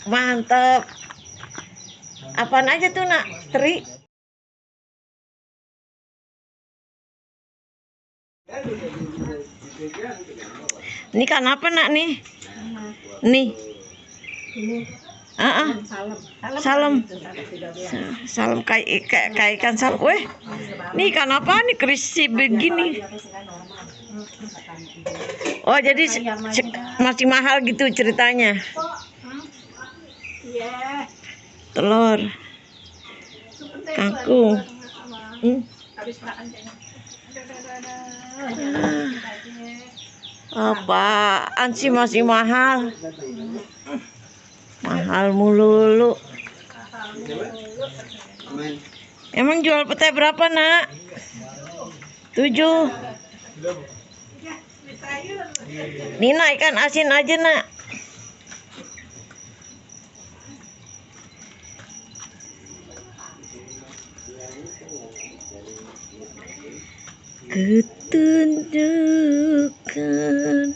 Mantep. Apaan aja tuh nak? Teri. Ini kan apa nak nih? Nih. Salam. Salam kayak ikan salam. Weh. Nih ikan apa nih crispy begini? Oh, jadi masih mahal gitu ceritanya. Telur. Kangkung. Apaan sih masih mahal? Mahal mulu. Emang jual petai berapa nak? 7. Nina ikan asin aja nak. Kutunjukkan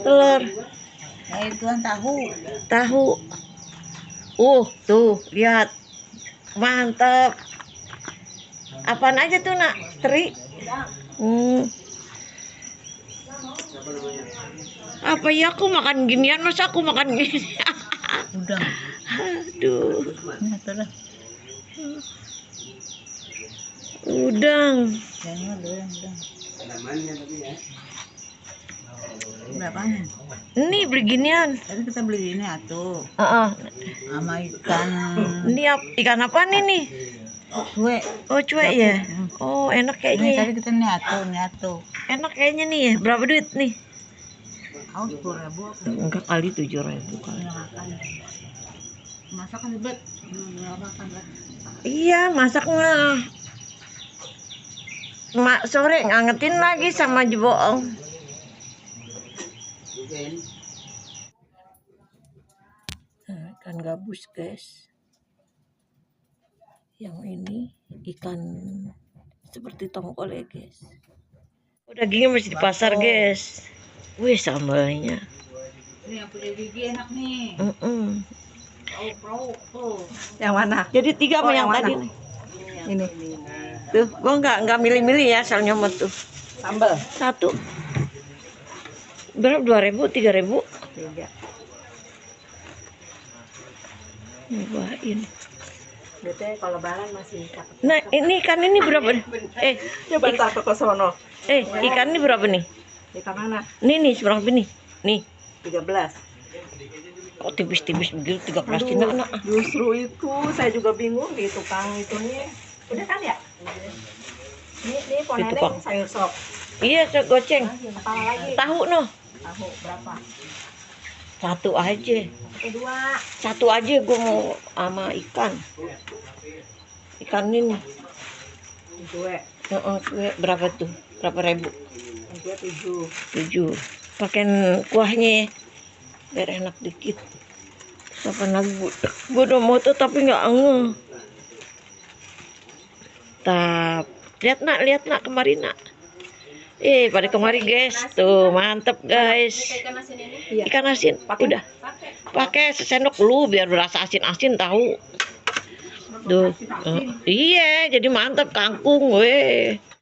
telur. Ituan tahu. Tuh lihat, mantap. Apaan aja tuh nak? Teri. Apa ya aku makan ginian, masa aku makan gini? Udang. Aduh. Udang. Berapanya? Ini beli ginian. Tadi kita beli ini atuh. Sama ikan. Ini ikan apa nih? Cuek. Oh, cuek ya. Oh, enak kayaknya. Ini tadi kita nih atuh. Enak kayaknya nih ya. Berapa duit nih? Oh, 10.000. Enggak kali 7.000 kali. Masak kan ribet. Makan lah. Iya, masaknya. Mak sore ngangetin lagi sama jeboong. Ikan gabus guys. Yang ini ikan seperti tongkol ya guys. Dagingnya masih di pasar guys. Wih, sambalnya. Ini yang punya gigi enak nih. Yang mana? Jadi 3 sama yang tadi nih. Ini. Tuh, gua nggak milih-milih ya, asal nyomot tuh. Sambal. 1. Berapa? 2.000, 3.000? 3. Nyobain. Biasanya kalau lebaran masih cakep. Nah, ini ikan ini berapa? Coba ntar ke sono. Ikan ini berapa nih? Ikan mana? Nih, berapa nih? Nih. 13. Kok tipis-tipis begitu 13 cina nak? Justru itu saya juga bingung di tukang itunya. Udah kan ya? Ini poneneng sayur sop. Iya, saya goceng. Apa lagi? Tahu noh. Tahu berapa? 1 aja. 2. 1 aja gue mau sama ikan. Ikan ini. Cuek. Cuek berapa tuh? Berapa ribu? Cuek 7. 7. Pakein kuahnya ya. Biar enak dikit. Kapan lagi gue udah moto tapi nggak ngeh. Lihat nak kemarin nak. Pada kemari guys. Tuh mantep guys. Ikan asin. Udah. Pakai sesendok dulu biar berasa asin-asin tahu. Tuh. Iya, jadi mantep kangkung weh.